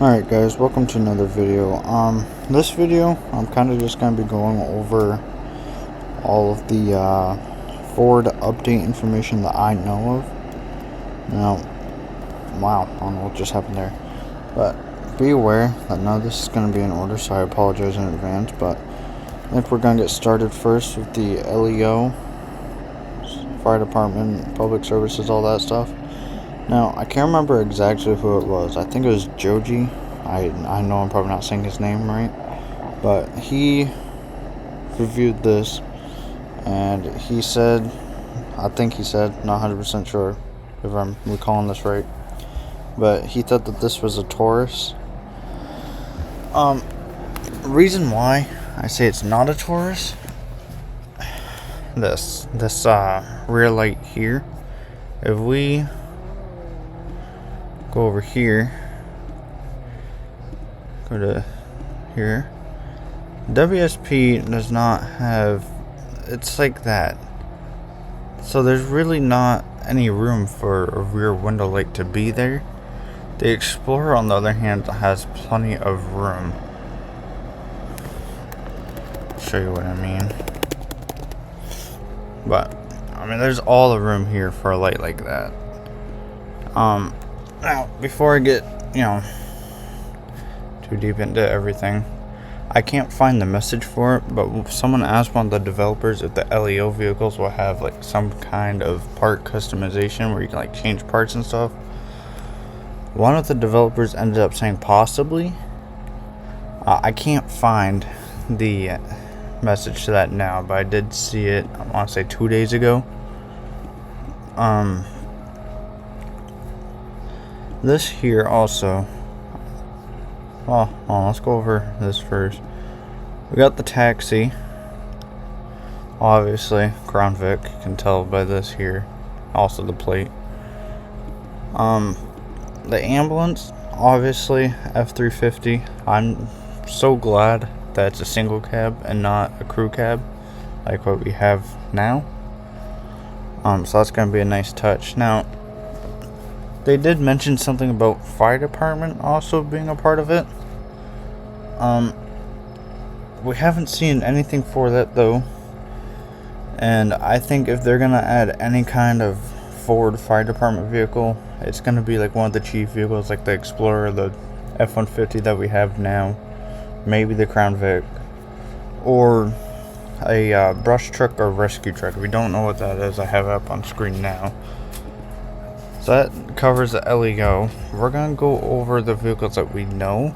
Alright guys, welcome to another video. This video, I'm kind of just going to be going over all of the Ford update information that I know of. Now, wow, I don't know what just happened there. But be aware that none of this is going to be in order, so I apologize in advance. But I think we're going to get started first with the LEO, Fire Department, Public Services, all that stuff. Now, I can't remember exactly who it was. I think it was Joji. I know I'm probably not saying his name right. But he reviewed this, and he said, I think he said, not 100% sure if I'm recalling this right, but he thought that this was a Taurus. Reason why I say it's not a Taurus, this rear light here, if we go over here, go to here, WSP does not have, it's like that, so there's really not any room for a rear window light to be there. The Explorer, on the other hand, has plenty of room. Show you what I mean. But I mean, there's all the room here for a light like that. Now, before I get, too deep into everything, I can't find the message for it, but someone asked one of the developers if the LEO vehicles will have like some kind of part customization where you can like change parts and stuff. One of the developers ended up saying possibly. I can't find the message to that now, but I did see it, I want to say 2 days ago. This here also, let's go over this first. We got the taxi, obviously Crown Vic, you can tell by this here, also the plate. The ambulance, obviously F350. I'm so glad that it's a single cab and not a crew cab like what we have now. So that's going to be a nice touch. Now, they did mention something about fire department also being a part of it. We haven't seen anything for that though, and I think if they're gonna add any kind of Ford fire department vehicle, it's gonna be like one of the chief vehicles, like the Explorer, the F-150 that we have now, maybe the Crown Vic, or a brush truck or rescue truck. If we don't know what that is, I have it up on screen now. So that covers the LEO. We're gonna go over the vehicles that we know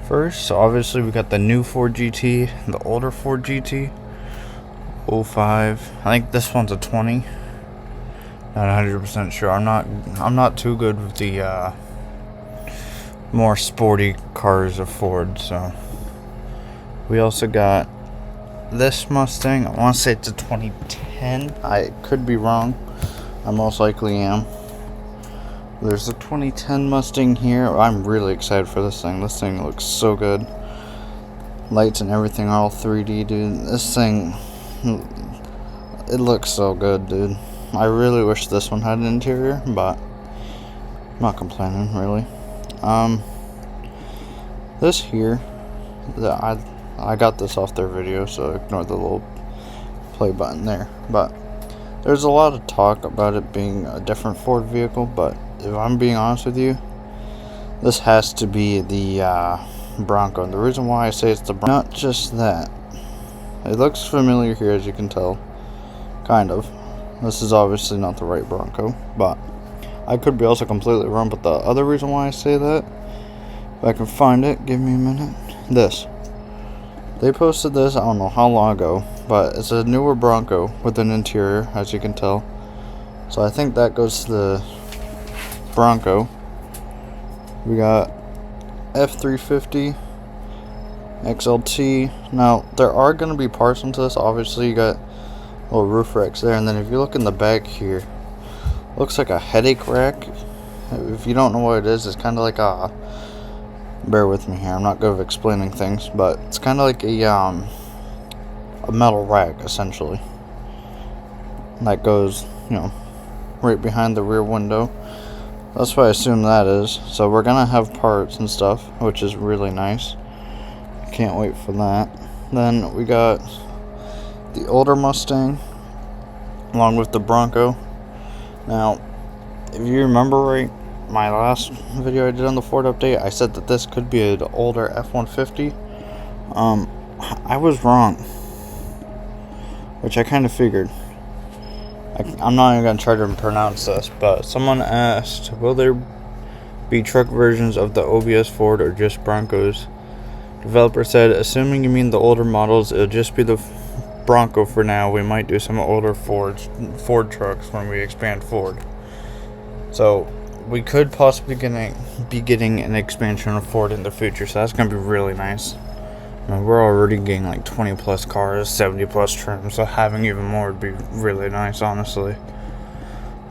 first. So obviously we got the new Ford GT, the older Ford GT, 05. I think this one's a 20. Not 100% sure. I'm not too good with the more sporty cars of Ford. So we also got this Mustang. I want to say it's a 2010. I could be wrong. I most likely am. There's a 2010 Mustang here. I'm really excited for this thing. This thing looks so good. Lights and everything are all 3D, dude. This thing, it looks so good, dude. I really wish this one had an interior, but I'm not complaining, really. This here, I got this off their video, so ignore the little play button there. But there's a lot of talk about it being a different Ford vehicle, but if I'm being honest with you, this has to be the Bronco. And the reason why I say it's the Bronco, not just that, it looks familiar here, as you can tell, kind of. This is obviously not the right Bronco, but I could be also completely wrong. But the other reason why I say that, if I can find it, give me a minute. This, they posted this, I don't know how long ago, but it's a newer Bronco with an interior, as you can tell. So I think that goes to the Bronco. We got F350, XLT. Now there are going to be parts into this. Obviously you got little roof racks there, and then if you look in the back here, looks like a headache rack. If you don't know what it is, it's kind of like a, bear with me here, I'm not good at explaining things, but it's kind of like a metal rack essentially that goes right behind the rear window. That's what I assume that is. So we're gonna have parts and stuff, which is really nice. Can't wait for that. Then we got the older Mustang along with the Bronco. Now, if you remember right, my last video I did on the Ford update, I said that this could be an older F-150. I was wrong, which I kind of figured. I'm not even going to try to pronounce this, but someone asked, will there be truck versions of the OBS Ford or just Broncos? Developer said, assuming you mean the older models, it'll just be the Bronco for now. We might do some older Ford trucks when we expand Ford. So we could possibly be getting an expansion of Ford in the future, so that's going to be really nice. I mean, we're already getting like 20 plus cars, 70 plus trims, so having even more would be really nice, honestly.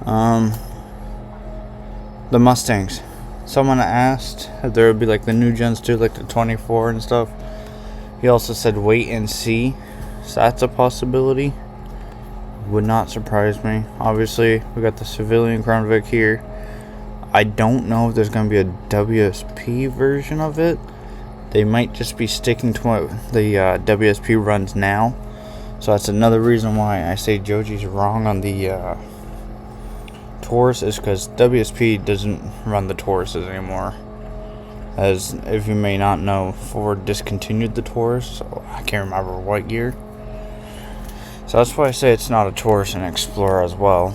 The Mustangs. Someone asked if there would be like the new gens too, like the 24 and stuff. He also said wait and see, so that's a possibility. Would not surprise me. Obviously, we got the civilian Crown Vic here. I don't know if there's going to be a WSP version of it. They might just be sticking to what the WSP runs now. So that's another reason why I say Joji's wrong on the Taurus, is because WSP doesn't run the Tauruses anymore. As if you may not know, Ford discontinued the Taurus. So I can't remember what year. So that's why I say it's not a Taurus and Explorer as well.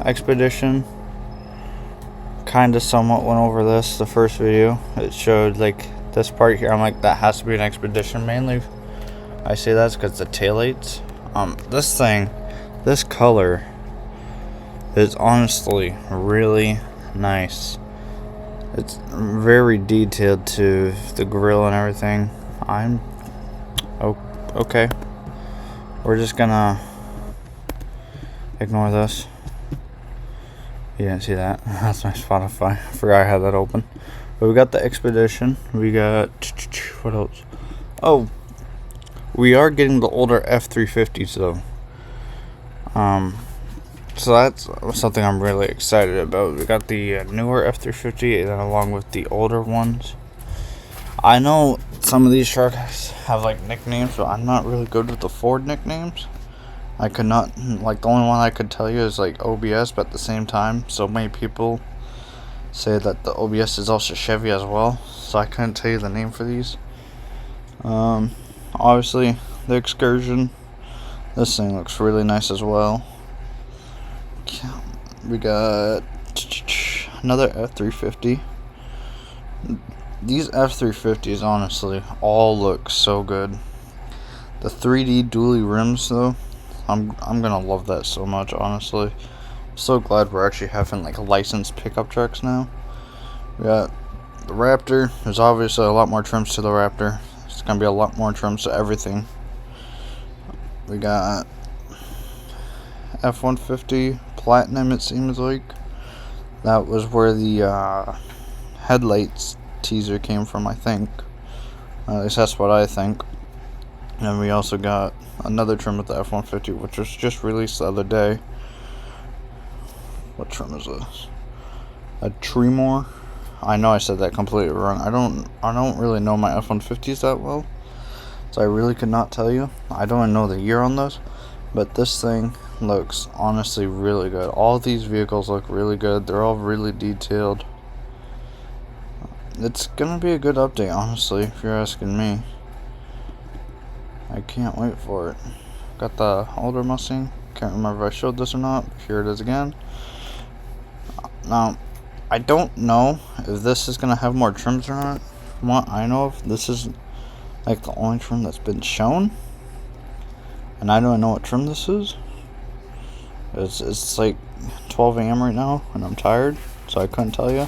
Expedition. Kinda somewhat went over this the first video. It showed like this part here. I'm like, that has to be an Expedition. Mainly I say that's because the taillights. This thing, this color is honestly really nice. It's very detailed to the grill and everything. Okay. We're just gonna ignore this. You didn't see that. That's my Spotify. I forgot I had that open. But we got the Expedition. We got... what else? Oh. We are getting the older F-350s, though. So that's something I'm really excited about. We got the newer F-350 and then along with the older ones. I know some of these trucks have like nicknames, but I'm not really good with the Ford nicknames. I could not, like, the only one I could tell you is like OBS, but at the same time, so many people say that the OBS is also Chevy as well, so I couldn't tell you the name for these. Obviously, the Excursion. This thing looks really nice as well. We got another F-350. These F-350s, honestly, all look so good. The 3D dually rims, though, I'm gonna love that so much, honestly. I'm so glad we're actually having like licensed pickup trucks now. We got the Raptor. There's obviously a lot more trims to the Raptor. It's gonna be a lot more trims to everything. We got F-150 Platinum, it seems like. That was where the headlights teaser came from, I think. At least that's what I think. And we also got another trim with the F-150, which was just released the other day. What trim is this? A Tremor? I know I said that completely wrong. I don't really know my F-150s that well, so I really could not tell you. I don't know the year on those, but this thing looks honestly really good. All these vehicles look really good. They're all really detailed. It's gonna be a good update, honestly, if you're asking me. I can't wait for it. Got the older Mustang. Can't remember if I showed this or not. Here it is again. Now, I don't know if this is gonna have more trims or not. From what I know of, this is like the only trim that's been shown, and I don't know what trim this is. It's like 12 a.m. right now, and I'm tired, so I couldn't tell you.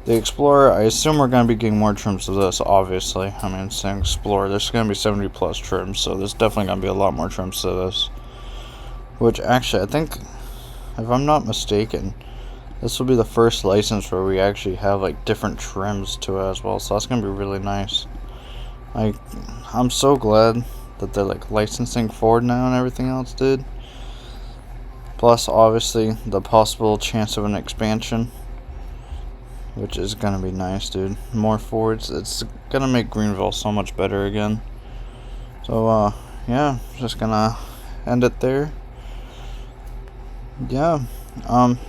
The Explorer, I assume we're going to be getting more trims to this, obviously. I mean, it's an Explorer. There's going to be 70 plus trims, so there's definitely going to be a lot more trims to this. Which, actually, I think, if I'm not mistaken, this will be the first license where we actually have, like, different trims to it as well. So that's going to be really nice. I'm so glad that they're, like, licensing Ford now and everything else, dude. Plus, obviously, the possible chance of an expansion, which is going to be nice, dude. More forwards. It's going to make Greenville so much better again. So, yeah, just going to end it there. Yeah,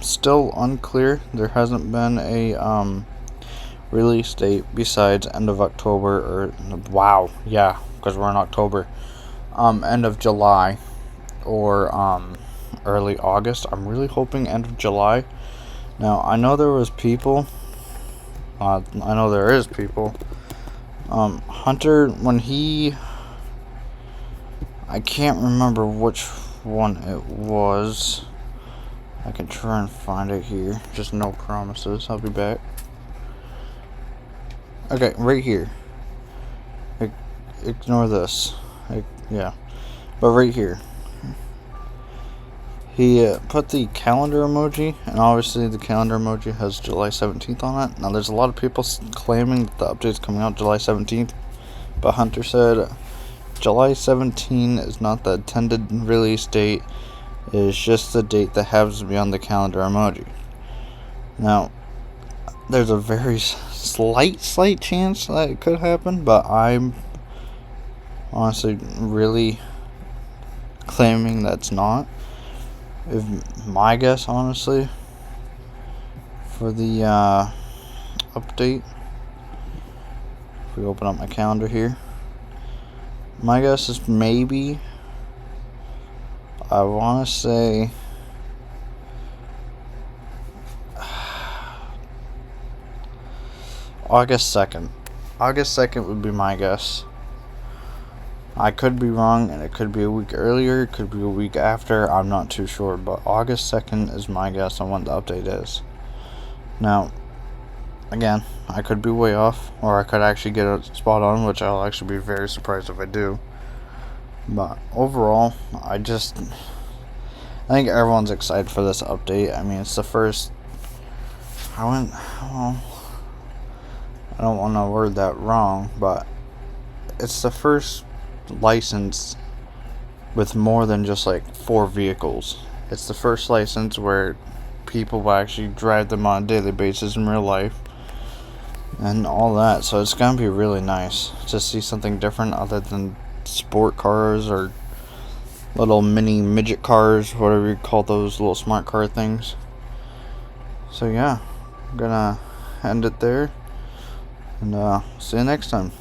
still unclear. There hasn't been a, release date besides end of October, or, wow, yeah, because we're in October. End of July, or, early August. I'm really hoping end of July. Now, I know there was people, I know there is people, Hunter, when he, I can't remember which one it was. I can try and find it here. Just no promises. I'll be back. Okay, right here. Ignore this. Yeah. But right here. He put the calendar emoji, and obviously the calendar emoji has July 17th on it. Now, there's a lot of people claiming that the update's coming out July 17th. But Hunter said July 17th is not the intended release date. It is just the date that happens to be on the calendar emoji. Now, there's a very slight chance that it could happen, but I'm honestly really claiming that's not. If my guess, honestly, for the update, if we open up my calendar here, my guess is maybe, I want to say, August 2nd. August 2nd would be my guess. I could be wrong, and it could be a week earlier, it could be a week after, I'm not too sure, but August 2nd is my guess on when the update is. Now, again, I could be way off, or I could actually get it spot on, which I'll actually be very surprised if I do. But overall, I think everyone's excited for this update. I mean, it's the first, I don't want to word that wrong, but it's the first license with more than just like 4 vehicles. It's the first license where people will actually drive them on a daily basis in real life and all that. So it's gonna be really nice to see something different other than sport cars or little mini midget cars, whatever you call those little smart car things. So yeah, I'm gonna end it there, and see you next time.